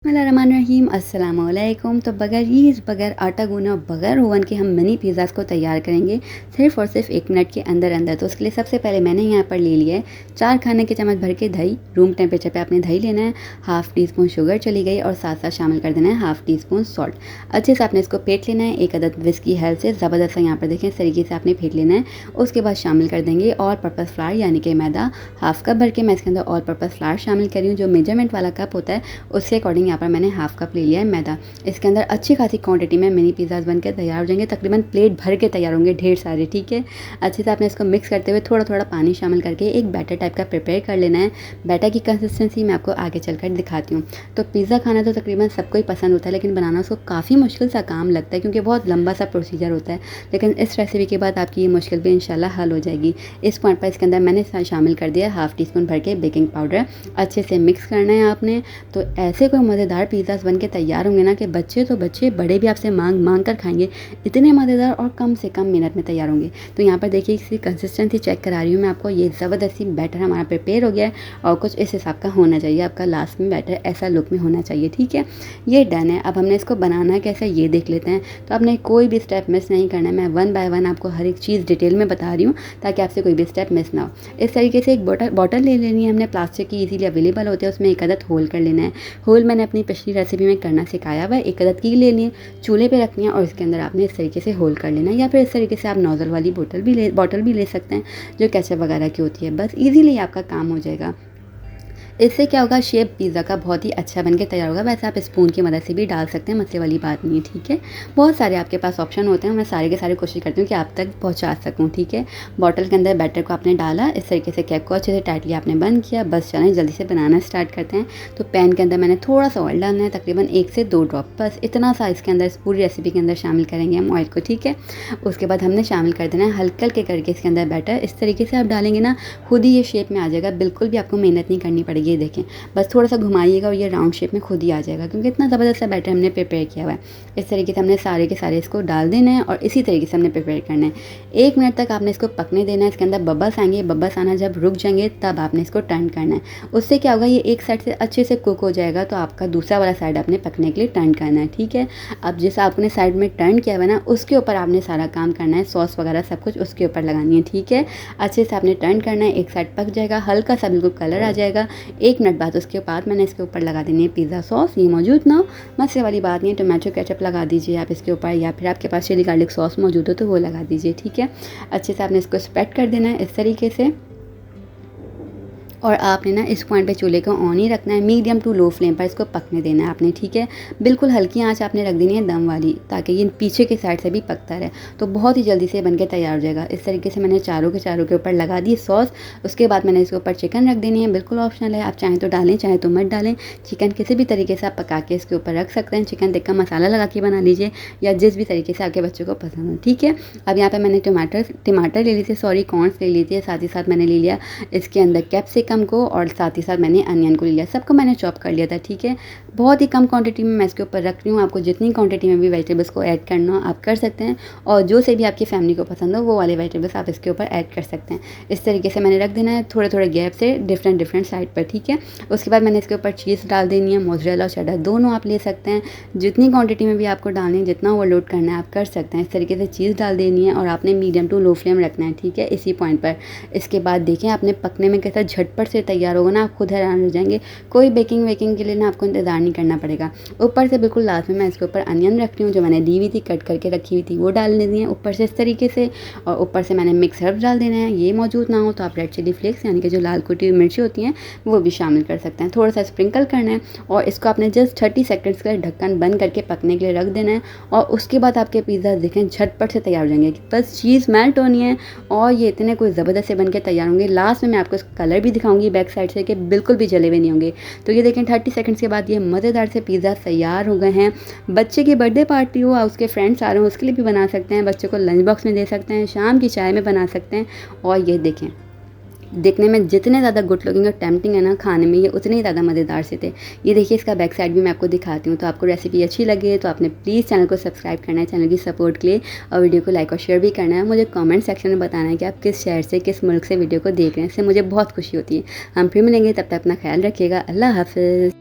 बिस्मिल्लाहिर्रहमानिर्रहीम अस्सलामुअलैकुम। तो बगैर यीस्ट, बगैर आटा गूना, बगैर ओवन के हम मिनी पिज़्ज़ाज़ को तैयार करेंगे सिर्फ़ और सिर्फ 1 मिनट के अंदर अंदर। तो उसके लिए सबसे पहले मैंने यहाँ पर ले लिया है 4 खाने के चम्मच भर के दही। रूम टेम्परेचर पे आपने दही लेना है। हाफ़ टी स्पून शुगर चली गई और साथ साथ शामिल कर देना है हाफ़ टी स्पून सॉल्ट। अच्छे से आपने इसको फेंट लेना है। 1 अदद विस्क की हेल्प से ज़बरदस्त सा यहाँ पर देखें इस तरीके से आपने फेंट लेना है। उसके बाद शामिल कर देंगे ऑल पर्पज़ फ्लावर यानी कि मैदा। हाफ़ कप भर के मैं इसके अंदर ऑल पर्पज़ फ्लावर शामिल कर रही हूँ। जो मेजरमेंट वाला कप होता है उसके अकॉर्डिंग यहाँ पर मैंने हाफ़ कप ले लिया है मैदा। इसके अंदर अच्छी खासी क्वांटिटी में मिनी पिज़्ज़ाज़ बनकर तैयार हो जाएंगे। तकरीबन प्लेट भर के तैयार होंगे, ढेर सारे। ठीक है, अच्छे से आपने इसको मिक्स करते हुए थोड़ा थोड़ा पानी शामिल करके एक बैटर टाइप का प्रिपेयर कर लेना है। बैटर की कंसिस्टेंसी मैं आपको आगे चलकर दिखाती हूँ। तो पिज़्ज़ा खाना तो तकरीबन सबको ही पसंद होता है, लेकिन बनाना उसको काफ़ी मुश्किल सा काम लगता है क्योंकि बहुत लंबा सा प्रोसीजर होता है। लेकिन इस रेसिपी के बाद आपकी ये मुश्किल भी इंशाल्लाह हल हो जाएगी। इस पॉइंट पर इसके अंदर मैंने शामिल कर दिया हाफ़ टी स्पून भर के बेकिंग पाउडर। अच्छे से मिक्स करना है आपने। तो ऐसे कोई मज़ेदार पिज़्ज़ाज़ बन के तैयार होंगे ना कि बच्चे तो बच्चे, बड़े भी आपसे मांग कर खाएंगे। इतने मज़ेदार और कम से कम मिनट में तैयार होंगे। तो यहाँ पर देखिए इसकी कंसिस्टेंसी चेक करा रही हूँ मैं आपको। ये ज़बरदस्ती बैटर हमारा प्रिपेयर हो गया है और कुछ इस हिसाब का होना चाहिए आपका लास्ट में बैटर, ऐसा लुक में होना चाहिए। ठीक है, ये डन है। अब हमने इसको बनाना कैसे ये देख लेते हैं। तो आपने कोई भी स्टेप मिस नहीं करना है। मैं 1 बाय 1 आपको हर एक चीज़ डिटेल में बता रही हूँ ताकि आपसे कोई भी स्टेप मिस ना हो। इस तरीके से एक बॉटल ले लेनी है हमने, प्लास्टिक की, इजीली अवेलेबल होते हैं। उसमें 1 अदद होल कर लेना है। होल मैंने अपनी पिछली रेसिपी में करना सिखाया हुआ है। 1 अदद की लेनी है, चूल्हे पे रखनी है और इसके अंदर आपने इस तरीके से होल कर लेना है। या फिर इस तरीके से आप नोज़ल वाली बॉटल भी ले सकते हैं जो केचप वगैरह की होती है। बस इजीली आपका काम हो जाएगा। इससे क्या होगा, शेप पिज़्ज़ा का बहुत ही अच्छा बन के तैयार होगा। वैसे आप स्पून की मदद से भी डाल सकते हैं, मसले वाली बात नहीं है। ठीक है, बहुत सारे आपके पास ऑप्शन होते हैं। मैं सारे के सारे कोशिश करती हूँ कि आप तक पहुँचा सकूँ। ठीक है, बॉटल के अंदर बैटर को आपने डाला, इस तरीके से कैप को अच्छे से टाइटली आपने बंद किया। बस चलें जल्दी से बनाना स्टार्ट करते हैं। तो पैन के अंदर मैंने थोड़ा सा ऑयल डालना है, तकरीबन 1 से 2 ड्रॉप, बस इतना सा इसके अंदर, इस पूरी रेसिपी के अंदर शामिल करेंगे हम ऑयल को। ठीक है, उसके बाद हमने शामिल कर देना है हल्के हल्के करके इसके अंदर बैटर। इस तरीके से आप डालेंगे ना, खुद ही ये शेप में आ जाएगा। बिल्कुल भी आपको मेहनत नहीं करनी पड़ेगी। ये देखें, बस थोड़ा सा घुमाइएगा और ये राउंड शेप में खुद ही आ जाएगा क्योंकि इतना ज़बरदस्त सा बैटर हमने प्रिपेयर किया हुआ है। इस तरीके से हमने सारे के सारे इसको डाल देना है और इसी तरीके से हमने प्रिपेयर करना है। 1 मिनट तक आपने इसको पकने देना है। इसके अंदर बबल्स आएंगे, बबल्स आना जब रुक जाएंगे तब आपने इसको टर्न करना है। उससे क्या होगा, ये एक साइड से अच्छे से कुक हो जाएगा तो आपका दूसरा वाला साइड आपने पकने के लिए टर्न करना है। ठीक है, अब जिस आपने साइड में टर्न किया हुआ ना, उसके ऊपर आपने सारा काम करना है। सॉस वगैरह सब कुछ उसके ऊपर लगानी है। ठीक है, अच्छे से आपने टर्न करना है। एक साइड पक जाएगा, हल्का सा बिल्कुल कलर आ जाएगा। 1 मिनट बाद उसके बाद मैंने इसके ऊपर लगा देनी है पिज़्ज़ा सॉस। ये मौजूद ना हो, मसले वाली बात नहीं है, टोमेटो केचप लगा दीजिए आप इसके ऊपर, या फिर आपके पास चिली गार्लिक सॉस मौजूद हो तो वो लगा दीजिए। ठीक है, अच्छे से आपने इसको स्प्रेड कर देना है इस तरीके से। और आपने ना इस पॉइंट पे चूल्हे को ऑन ही रखना है, मीडियम टू लो फ्लेम पर इसको पकने देना है आपने। ठीक है, बिल्कुल हल्की आंच आपने रख देनी है दम वाली, ताकि ये पीछे के साइड से भी पकता रहे। तो बहुत ही जल्दी से बनके तैयार हो जाएगा। इस तरीके से मैंने चारों के ऊपर लगा दी सॉस। उसके बाद मैंने इसके ऊपर चिकन रख देनी है। बिल्कुल ऑप्शनल है, आप चाहें तो डालें, चाहें तो मत डालें। चिकन किसी भी तरीके से आप पका के इसके ऊपर रख सकते हैं। चिकन टिक्का मसाला लगा के बना लीजिए या जिस भी तरीके से आपके बच्चों को पसंद हो। ठीक है, अब यहाँ पर मैंने टमाटर ले ली थी, सॉरी कॉर्न्स ले ली थी। साथ ही साथ मैंने ले लिया इसके अंदर कैप्सिकम को और साथ ही साथ मैंने अनियन को ले लिया। सबको मैंने चॉप कर लिया था। ठीक है, बहुत ही कम क्वांटिटी में मैं इसके ऊपर रख रही हूँ। आपको जितनी क्वांटिटी में भी वेजिटेबल्स को ऐड करना हो आप कर सकते हैं, और जो से भी आपकी फैमिली को पसंद हो वो वाले वेजिटेबल्स आप इसके ऊपर ऐड कर सकते हैं। इस तरीके से मैंने रख देना है थोड़े थोड़े गैप से डिफरेंट साइड पर। ठीक है, उसके बाद मैंने इसके ऊपर चीज़ डाल देनी है, मोज़रेला और चेडर दोनों आप ले सकते हैं। जितनी क्वान्टिटी में भी आपको डालनी है, जितना ओवरलोड करना है आप कर सकते हैं। इस तरीके से चीज़ डाल देनी है और आपने मीडियम टू लो फ्लेम रखना है। ठीक है, इसी पॉइंट पर। इसके बाद देखें आपने पकने में कैसा झटपट से तैयार होगा ना, आप खुद हैरान हो जाएंगे। कोई बेकिंग वेकिंग के लिए ना आपको इंतज़ार नहीं करना पड़ेगा। ऊपर से बिल्कुल लास्ट में मैं इसके ऊपर अनियन रख रही हूँ, जो मैंने ली हुई थी, कट करके रखी हुई थी, वो डाल देनी है ऊपर से इस तरीके से। और ऊपर से मैंने मिक्स हर्ब्स डाल देना है। ये मौजूद ना हो तो आप रेड चिली फ्लेक्स यानी कि जो लाल कुटी हुई मिर्ची होती हैं वो भी शामिल कर सकते हैं। थोड़ा सा स्प्रिंकल करना है और इसको आपने जस्ट 30 सेकेंड्स का ढक्कन बंद करके पकने के लिए रख देना है। और उसके बाद आपके पिज़्ज़ा देखें झटपट से तैयार हो जाएंगे। बस चीज़ मेल्ट होनी है और ये इतने कोई ज़बरदस्त से बन के तैयार होंगे। लास्ट में मैं आपको कलर भी दिखाऊंगी बैक साइड से कि बिल्कुल भी जले हुए नहीं होंगे। तो ये देखें 30 सेकंड्स के बाद ये मज़ेदार से पिज़्ज़ा तैयार हो गए हैं। बच्चे की बर्थडे पार्टी हो और उसके फ्रेंड्स आ रहे हो उसके लिए भी बना सकते हैं। बच्चों को लंच बॉक्स में दे सकते हैं, शाम की चाय में बना सकते हैं। और ये देखें, देखने में जितने ज़्यादा गुड लुकिंग और टेम्पटिंग है ना, खाने में ये उतने ही ज़्यादा मज़ेदार से थे। ये देखिए इसका बैक साइड भी मैं आपको दिखाती हूँ। तो आपको रेसिपी अच्छी लगे तो आपने प्लीज़ चैनल को सब्सक्राइब करना है, चैनल की सपोर्ट के लिए, और वीडियो को लाइक और शेयर भी करना है। मुझे कमेंट सेक्शन में बताना है कि आप किस शहर से, किस मुल्क से वीडियो को देख रहे हैं। इससे मुझे बहुत खुशी होती है। हम फिर मिलेंगे, तब तक अपना ख्याल रखिएगा। अल्लाह हाफ़िज़।